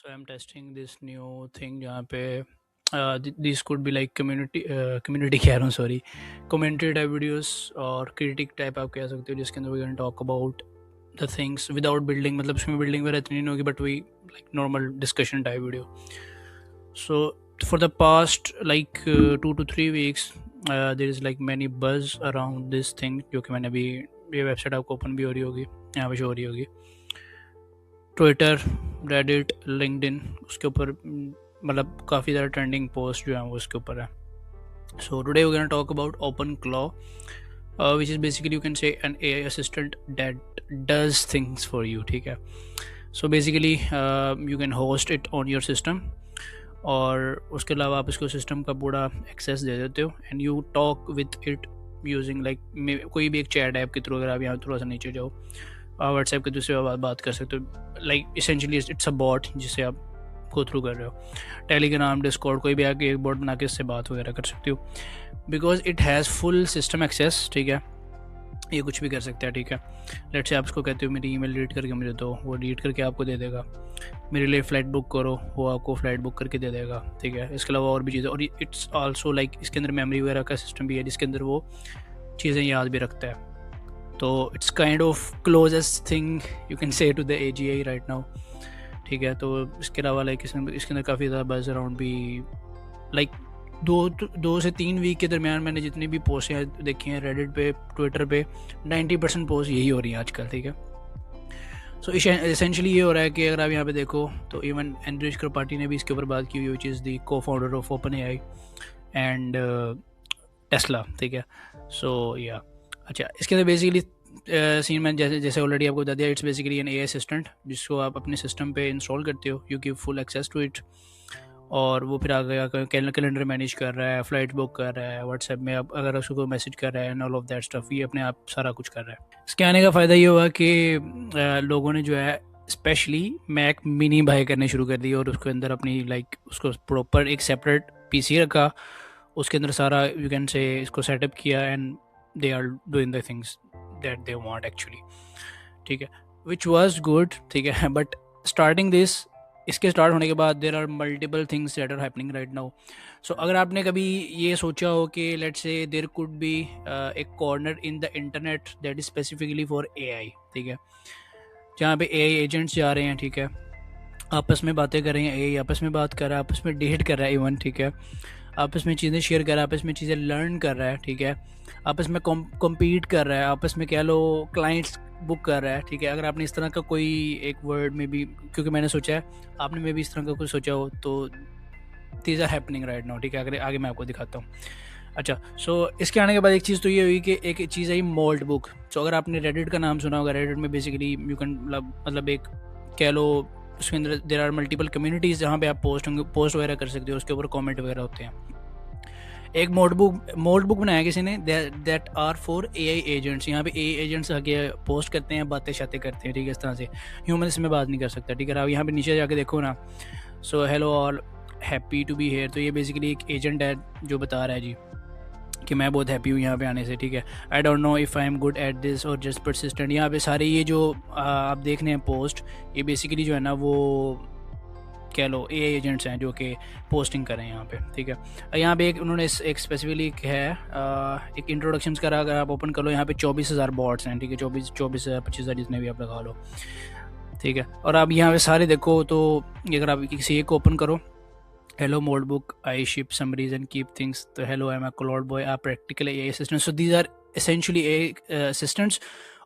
So I'm testing this new thing जहाँ पे this could be like community कह रहा हूँ sorry commentary type videos और critic type आप कह सकते हो जिसके अंदर we can talk about the things without building मतलब उसमें building वगैरह इतनी नहीं होगी but we like normal discussion type video. So for the past like 2 to 3 weeks there is like many buzz around this thing जो कि मैंने अभी ये वेबसाइट आपको ओपन भी हो रही होगी यहाँ पे शो हो रही होगी ट्विटर रेडिट लिंक्डइन उसके ऊपर मतलब काफ़ी ज़्यादा ट्रेंडिंग पोस्ट जो है वो उसके ऊपर है. So today we gonna talk about OpenClaw which is basically you can say an AI assistant that does things for you. ठीक है. So basically you can host it on your system और उसके अलावा आप इसको system का पूरा access दे देते हो and you talk with it using like कोई भी एक चैट ऐप के थ्रू. अगर आप यहाँ थोड़ा सा नीचे जाओ व्हाट्सएप के दूसरे बात कर सकते हो. Like essentially it's a bot जिससे आप गो थ्रू कर रहे हो. टेलीग्राम डिस्कॉर्ड कोई भी आके एक बॉट बना के इससे बात वगैरह कर सकते हो because it has full system access. ठीक है. ये कुछ भी कर सकता है. ठीक है. लेट्स से आप उसको कहते हो मेरी ईमेल डिलीट करके मुझे दो, वो डिलीट करके आपको दे देगा. मेरे लिए फ़्लाइट बुक करो, वो आपको फ़्लाइट बुक करके दे देगा. ठीक है. इसके अलावा और भी चीज़ें और इट्स आल्सो लाइक इसके अंदर मेमोरी वगैरह का सिस्टम भी है जिसके अंदर वो चीज़ें याद भी रखता है. तो it's kind of closest thing you can say to the AGI right now. ठीक है. तो इसके अलावा लाइक इसके अंदर काफ़ी ज़्यादा बज़ अराउंड भी लाइक 2 से 3 वीक के दरमियान मैंने जितनी भी पोस्टें देखी हैं रेडिट पे ट्विटर पे 90% पोस्ट यही हो रही हैं आजकल. ठीक है. सो इसेंशली ये हो रहा है कि अगर आप यहाँ पे देखो तो इवन एंड्रयूज त्रिपाठी ने भी इसके ऊपर बात की हुई विच इज़ द को founder of open AI and Tesla. ठीक है. सो या अच्छा इसके अंदर बेसिकली सीन मैंने जैसे जैसे ऑलरेडी आपको बता दिया it's basically an AI assistant जिसको आप अपने सिस्टम पे इंस्टॉल करते हो. You give full access to it और वो फिर आगे कैलेंडर मैनेज कर रहा है, फ़्लाइट बुक कर रहा है, व्हाट्सएप में आप अगर उसको कोई मैसेज कर रहा है and all of that stuff ये अपने आप सारा कुछ कर रहा है. इसके आने का फ़ायदा ये हुआ कि लोगों ने जो है स्पेशली मैक मिनी बाय करने शुरू कर दी और उसके अंदर अपनी लाइक उसको प्रॉपर एक सेपरेट PC रखा, उसके अंदर सारा यू कैन से इसको सेटअप किया and they are doing the things that they want actually. ठीक है. Which was good. ठीक है. बट स्टार्टिंग दिस इसके स्टार्ट होने के बाद there are multiple things that are happening right now. So अगर आपने कभी ये सोचा हो कि let's say there could be एक corner in the internet that is specifically for AI. ठीक है. जहाँ पे AI एजेंट्स जा रहे हैं. ठीक है. आपस में बातें कर रहे हैं, AI आपस में बात कर रहा है, आपस में डेट कर रहा है इवन. ठीक है. आपस में चीज़ें शेयर कर रहा है, आपस में चीज़ें लर्न कर रहा है. ठीक है. आपस में कॉम्पीट कर रहा है, आपस में कह लो क्लाइंट्स बुक कर रहा है. ठीक है. अगर आपने इस तरह का कोई एक वर्ड में भी क्योंकि मैंने सोचा है आपने में भी इस तरह का कुछ सोचा हो तो these are happening right now. ठीक है. अगर आगे मैं आपको दिखाता हूँ. अच्छा. सो इसके आने के बाद एक चीज़ तो ये हुई कि एक चीज़ आई मोल्ड बुक. सो अगर आपने रेडिट का नाम सुना होगा, रेडिट में बेसिकली यू कैन मतलब एक कह लो उसके अंदर देर आर मल्टीपल कम्युनिटीज़ जहाँ पे आप पोस्ट वगैरह कर सकते हो, उसके ऊपर कमेंट वगैरह होते हैं. एक मोल्ड बुक बनाया किसी ने that are for AI agents. यहाँ पे AI एजेंट्स आके पोस्ट करते हैं, बातें शातें करते हैं. ठीक है. इस तरह से ह्यूमन इसमें बात नहीं कर सकता. ठीक है. आप यहाँ पे नीचे जाके देखो ना. So hello all happy to be here. तो ये बेसिकली एक एजेंट है जो बता रहा है जी कि मैं बहुत हैप्पी हूँ यहाँ पे आने से. ठीक है. I don't know if I am good at this और जस्ट परसिस्टेंट. यहाँ पे सारे ये जो आप देख रहे हैं पोस्ट ये बेसिकली जो है ना वो कह लो AI एजेंट्स हैं जो कि पोस्टिंग करें यहाँ पे. ठीक है. यहाँ पे एक उन्होंने एक स्पेसिफिकली है एक इंट्रोडक्शन करा. अगर आप ओपन कर लो यहाँ पे 24,000 बॉट्स हैं. ठीक है. 24,000 25,000 जितने भी आप लगा लो. ठीक है. और आप यहाँ पे सारे देखो तो अगर आप किसी एक को ओपन करो hello mould book I ship summaries and keep things. तो hello I am Claude boy आप practical AI assistant. So these are essentially AI assistants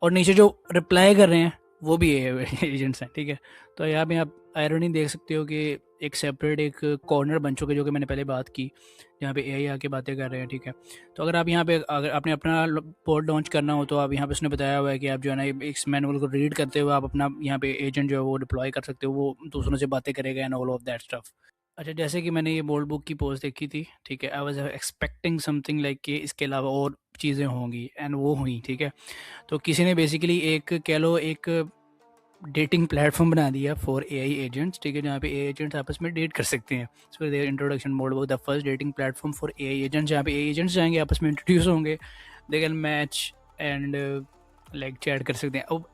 और नीचे जो रिप्लाई कर रहे हैं वो भी AI एजेंट्स हैं. ठीक है. तो यहाँ पे आप आयरनी देख सकते हो कि एक सेपरेट एक कॉर्नर बन चुके जो कि मैंने पहले बात की जहाँ पे AI आके बातें कर रहे हैं. ठीक है. तो अगर आप यहाँ पे अगर आपने अपना पोर्ट लॉन्च करना हो तो आप यहाँ पे उसने बताया हुआ है कि आप जो है ना इस मैनुअल को रीड करते हुए आप अपना यहाँ पे एजेंट जो है वो डिप्लॉय कर सकते हो, वो दूसरों से बातें करेगा and all of that stuff. अच्छा. जैसे कि मैंने ये बोल्ड बुक की पोस्ट देखी थी. ठीक है. I was expecting something like कि इसके अलावा और चीज़ें होंगी एंड वो हुई. ठीक है. तो किसी ने बेसिकली एक कह लो एक डेटिंग प्लेटफॉर्म बना दिया फॉर AI एजेंट्स. ठीक है. जहाँ पे AI एजेंट्स आपस में डेट कर सकते हैं. So there introduction mode the first dating platform for AI agents. जहाँ पे AI एजेंट्स जाएंगे आपस में इंट्रोड्यूस होंगे, they can match and like chat कर सकते हैं. अब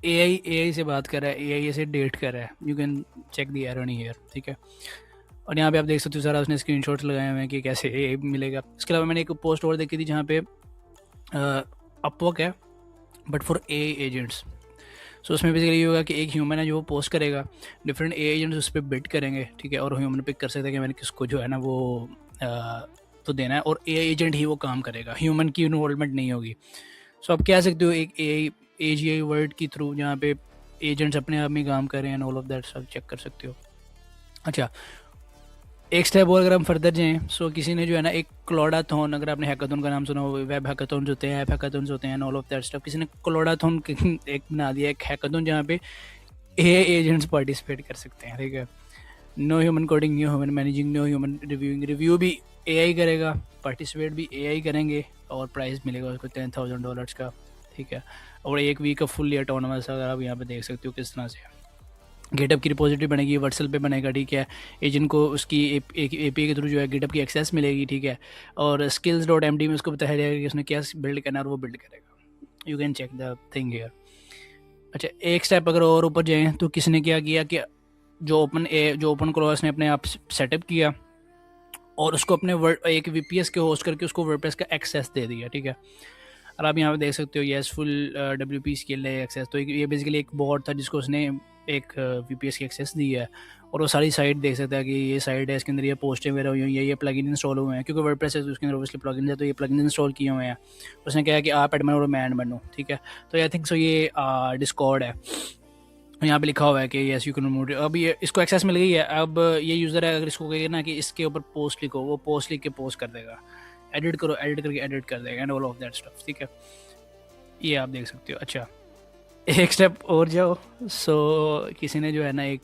AI से बात कर रहा है, AI से डेट कर रहा है, you can check the error here, ठीक है। और यहाँ पे आप देख सकते हो सारा उसने स्क्रीनशॉट्स लगाए हुए हैं कि कैसे AI मिलेगा। इसके अलावा मैंने एक पोस्ट और देखी थी जहाँ पे अपवर्क है बट फॉर AI एजेंट्स। सो उसमें बेसिकली ये होगा कि एक ह्यूमन है जो वो पोस्ट करेगा, डिफरेंट AI एजेंट्स उस पर बिड करेंगे, ठीक है, और ह्यूमन पिक कर सकते हैं कि मैंने किसको जो है ना वो तो देना है, और AI एजेंट ही वो काम करेगा, ह्यूमन की इन्वॉल्वमेंट नहीं होगी। सो आप कह सकते हो एक AGI वर्ड के थ्रू जहाँ पे एजेंट्स अपने आप में काम कर रहे हैं, ऑल ऑफ दैट सब चेक कर सकते हो। अच्छा, एक स्टेप और अगर हम फर्दर जाएँ, सो किसी ने जो है ना एक क्लोडाथॉन, अगर आपने हैकाथॉन का नाम सुना हो, वेब हैकाथॉन्स होते हैं, ऐप हैकाथॉन्स होते हैं, ऑल ऑफ दैट स्टफ, किसी ने क्लोडाथॉन एक बना दिया, एक हैकाथॉन जहाँ पे AI एजेंट्स पार्टिसिपेट कर सकते हैं, ठीक है। No human coding, no human managing, no human reviewing, review भी AI करेगा, पार्टिसिपेट भी AI करेंगे, और प्राइस मिलेगा उसको $10,000 का, ठीक है। और एक वीक का फुल्ली ऑटोनोमस, अगर आप यहाँ पे देख सकते हो किस तरह से गिटअप की रिपोजिटरी बनेगी, वर्सल पे बनेगा, ठीक है। एजेंट को उसकी API के थ्रू जो है गिटअप की एक्सेस मिलेगी, ठीक है। और skills.md में उसको बताया जाएगा कि उसने क्या बिल्ड करना है और वो बिल्ड करेगा। You can check the thing here. अच्छा, एक स्टेप अगर और ऊपर जाएँ तो किसने क्या किया कि जो ओपन क्लास ने अपने आप सेटअप किया और उसको अपने एक VPS के होस्ट करके उसको वर्डप्रेस का एक्सेस दे दिया, ठीक है। और आप यहाँ पे देख सकते हो येस फुल WP स्किल है एक्सेस, तो ये बेसिकली एक बॉट था जिसको उसने एक VPS की एक्सेस दी है, और वो सारी साइट देख सकता है कि ये साइट है, इसके अंदर ये पोस्टें वगैरह हुई हैं, ये प्लगइन इंस्टॉल हुए हैं, क्योंकि वर्डप्रेस है तो उसके अंदर ऑब्वियसली प्लगइन है, तो ये प्लगइन इंस्टॉल किए हुए हैं। उसने कहा कि आप एडमिन और मैं एडमिन हूँ, ठीक है। तो आई थिंक सो ये डिस्कॉर्ड है, यहाँ पे लिखा हुआ है कि यस यू कैन रिमूव। अब ये इसको एक्सेस मिल गई है। अब ये यूज़र है, अगर इसको कहेगा ना कि इसके ऊपर पोस्ट लिखो, वो पोस्ट लिख के पोस्ट कर देगा, एडिट करो, एडिट करके एडिट कर देगा, and all of that stuff, ठीक है। ये आप देख सकते हो। अच्छा, एक स्टेप और जाओ। सो किसी ने जो है ना एक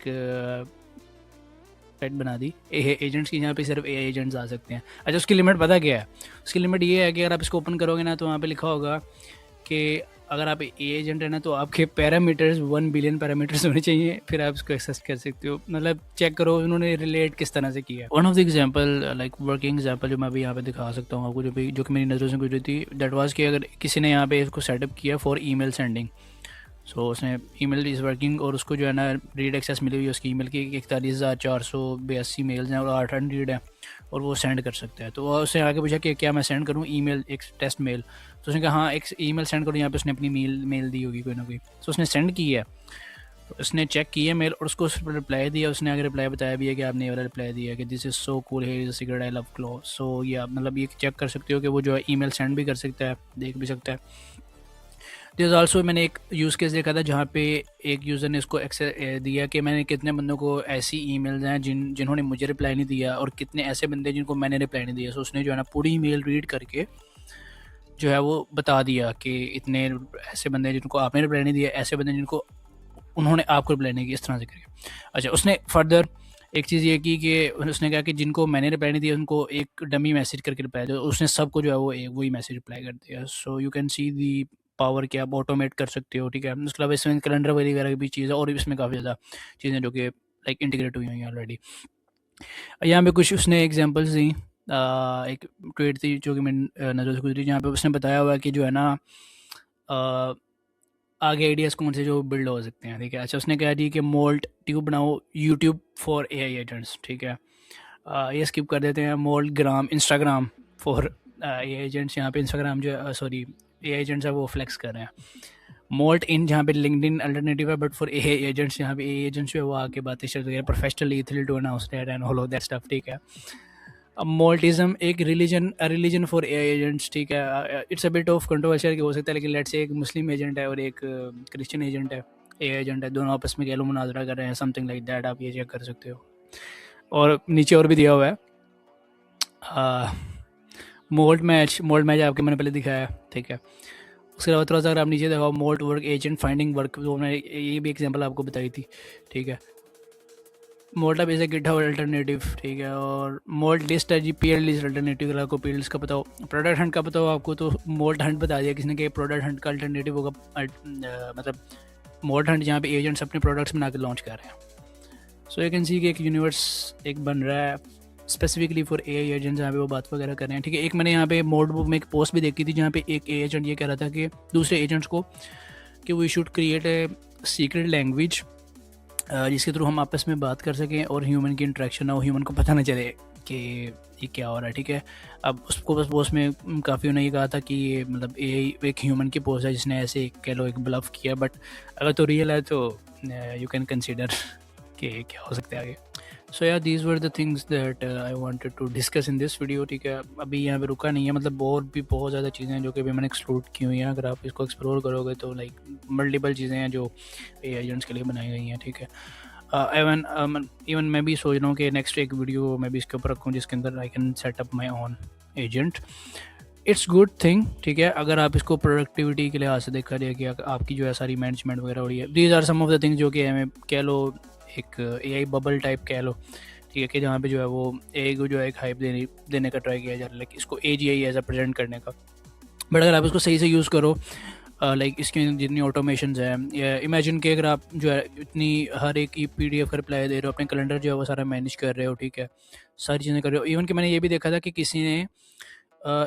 साइट बना दी एजेंट्स की, जहाँ पे सिर्फ AI एजेंट्स आ सकते हैं। अच्छा, उसकी लिमिट पता क्या है? उसकी लिमिट ये है कि अगर आप इसको ओपन करोगे ना तो वहाँ पे लिखा होगा कि अगर आप AI एजेंट है ना तो आपके पैरामीटर्स 1 बिलियन पैरामीटर्स होने चाहिए, फिर आप इसको एक्सेस कर सकते हो। मतलब चेक करो उन्होंने रिलेट किस तरह से किया है। One of the example, like working example जो मैं अभी यहाँ पे दिखा सकता हूँ आपको, जो कि मेरी नज़रों से गुजरी थी, दैट वाज कि अगर किसी ने यहाँ पे इसको सेटअप किया फॉर ईमेल सेंडिंग, सो उसने ईमेल इज़ वर्किंग और उसको जो है ना रीड एक्सेस मिली हुई है उसकी ईमेल की, 41,482 मेल्स हैं और 800 हैं, और वो सेंड कर सकता है। तो उससे आगे पूछा कि क्या मैं सेंड करूँ ईमेल, एक टेस्ट मेल? तो उसने कहा हाँ एक ईमेल सेंड करो, यहाँ पे उसने अपनी मेल दी होगी कोई ना कोई, तो उसने सेंड की है। तो उसने चेक की है मेल और उसको उस पर रिप्लाई दिया। उसने आगे रिप्लाई बताया भी है कि आपने ये वाला रिप्लाई दिया कि this is so cool, here is a secret, I love Claude. So या मतलब ये चेक कर सकते हो कि वो जो है ईमेल सेंड भी कर सकता है, देख भी सकता है। दिस ऑल्सो मैंने एक यूज़ केस देखा था जहाँ पे एक यूज़र ने इसको एक्सेस दिया कि मैंने कितने बंदों को ऐसी ईमेल्स हैं जिन्होंने मुझे रिप्लाई नहीं दिया, और कितने ऐसे बंदे जिनको मैंने रिप्लाई नहीं दिया। सो उसने जो है ना पूरी ईमेल रीड करके जो है वो बता दिया कि इतने ऐसे बंदे हैं जिनको आपने रिप्लाई नहीं दिया, ऐसे बंदे जिनको उन्होंने आपको रिप्लाई नहीं किया, इस तरह से करके। अच्छा, उसने फर्दर एक चीज़ ये की कि उसने कहा कि जिनको मैंने रिप्लाई नहीं दिया उनको एक डमी मैसेज करके रिप्लाई दिया, उसने सबको जो है वो एक वही मैसेज रिप्लाई कर दिया। So you can see the power कि आप ऑटोमेट कर सकते हो, ठीक है। उसके अलावा इसमें कैलेंडर वगैरह की भी चीज़ है, और इसमें काफ़ी ज़्यादा चीज़ें जो कि लाइक इंटीग्रेट हुई हैं ऑलरेडी। यहाँ पे कुछ उसने एग्जांपल्स दी। एक ट्वीट थी जो कि मेरी नज़र से गुजरी, जहाँ पे उसने बताया हुआ कि जो है ना आगे आइडियाज़ कौन से जो बिल्ड हो सकते हैं, ठीक है। अच्छा, उसने कहा जी कि मोल्ट ट्यूब बनाओ यूट्यूब फॉर AI एजेंट्स, ठीक है। ये स्किप कर देते हैं। Moult gram Instagram for AI agents, यहाँ पे इंस्टाग्राम जो है सॉरी AI एजेंट्स है वो फ्लेक्स कर रहे हैं। मोल्ट इन जहाँ पे लिंक्डइन अल्टरनेटिव है बट फॉर AI एजेंट्स, यहाँ पे AI एजेंट्स जो है वो आके बातें शेयर करें professionally ethical to announce that and all of that stuff, ठीक है। अब मोल्टिज्म एक रिलीजन फॉर AI एजेंट्स, ठीक है। It's a bit of controversial हो सकता है, लेकिन लेट्स से एक मुस्लिम एजेंट है और एक क्रिश्चियन एजेंट है, AI एजेंट है, दोनों आपस में गैलो मुनाजरा कर रहे हैं, समथिंग लाइक दैट, आप ये चेक कर सकते हो। और नीचे और भी दिया हुआ है मोल्ट मैच आपके मैंने पहले दिखाया, ठीक है। उसके अलावा थोड़ा सा अगर आप नीचे दिखाओ moult work agent finding work, तो मैंने ये भी एग्जांपल आपको बताई थी, ठीक है। मोल्ट अब इसे गिटहब अल्टरनेटिव, ठीक है। और मोल्ट लिस्ट है जी, पीएल लिस्ट अल्टरनेटिव, अगर आपको पीएल लिस्ट का पता हो, प्रोडक्ट हंट का पता हो आपको, तो मोल्ट हंट बता दिया किसने कि प्रोडक्ट हंट का अल्टरनेटिव होगा, मतलब मोल्ट हंट जहाँ पे एजेंट्स अपने प्रोडक्ट्स बना के लॉन्च कर रहे हैं। सो यू कैन सी कि एक यूनिवर्स एक बन रहा है स्पेसिफिकली फॉर AI एजेंट्स, जहाँ पे वो बात वगैरह कर रहे हैं, ठीक है। एक मैंने यहाँ पे मोड बुक में एक पोस्ट भी देखी थी जहाँ पे एक AI एजेंट ये कह रहा था कि दूसरे एजेंट्स को कि we should create a secret language जिसके थ्रू हम आपस में बात कर सकें और ह्यूमन की इंटरेक्शन ना हो, ह्यूमन को पता ना चले कि ये क्या हो रहा है, ठीक है। अब उसको बस बॉस में काफ़ी ने ये कहा था कि ये मतलब ये एक ह्यूमन की पोस्ट है जिसने ऐसे कह लो एक ब्लफ किया, बट अगर तो रियल है तो यू कैन कंसिडर कि क्या हो सकता है आगे। सो या these were the things that I wanted to discuss in this video, ठीक है। अभी यहाँ पे रुका नहीं है, मतलब और भी बहुत ज़्यादा चीज़ें हैं जो कि अभी मैंने एक्सप्लोर की हुई हैं। अगर आप इसको एक्सप्लोर करोगे तो लाइक मल्टीपल चीज़ें हैं जो एजेंट्स के लिए बनाई गई हैं, ठीक है। इवन मैं भी सोच रहा हूँ कि नेक्स्ट एक वीडियो मैं भी इसके ऊपर रखूँ जिसके अंदर I can set up my own agent. It's good thing, ठीक है, अगर आप इसको प्रोडक्टिविटी के लिहाज से देखा जाए कि आपकी जो है सारी मैनेजमेंट वगैरह हो रही है। These are some of the things जो कि हमें कह लो एक एआई बबल टाइप कह लो, ठीक है, कि जहाँ पे जो है वो एआई को जो है एक हाइप देने का ट्राई किया जा रहा है, लाइक इसको एजीआई एज प्रेजेंट करने का। बट अगर आप इसको सही से यूज़ करो, लाइक इसके जितनी ऑटोमेशंस हैं, या इमेजिन कि अगर आप जो है इतनी हर एक की पीडीएफ का रिप्लाई दे रहे हो, अपने कैलेंडर जो है वो सारा मैनेज कर रहे हो, ठीक है, सारी चीज़ें कर रहे हो। इवन कि मैंने ये भी देखा था कि किसी ने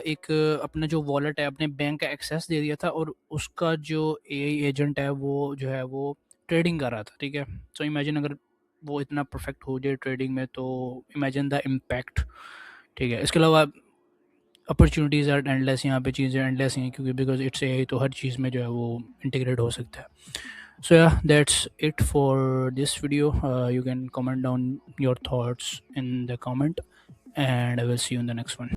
एक अपना जो वॉलेट है अपने बैंक का एक्सेस दे दिया था और उसका जो एआई एजेंट है वो जो है वो ट्रेडिंग कर रहा था, ठीक है। सो इमेजिन अगर वो इतना परफेक्ट हो जाए ट्रेडिंग में, तो इमेजिन द इम्पैक्ट, ठीक है। इसके अलावा अपॉर्चुनिटीज़ आर एंडलेस, यहाँ पे चीज़ें एंडलेस हैं क्योंकि बिकॉज इट्स एआई, तो हर चीज़ में जो है वो इंटीग्रेट हो सकता है। सो या that's it for this video. You can comment down your thoughts in the comment and I will see you in the next one.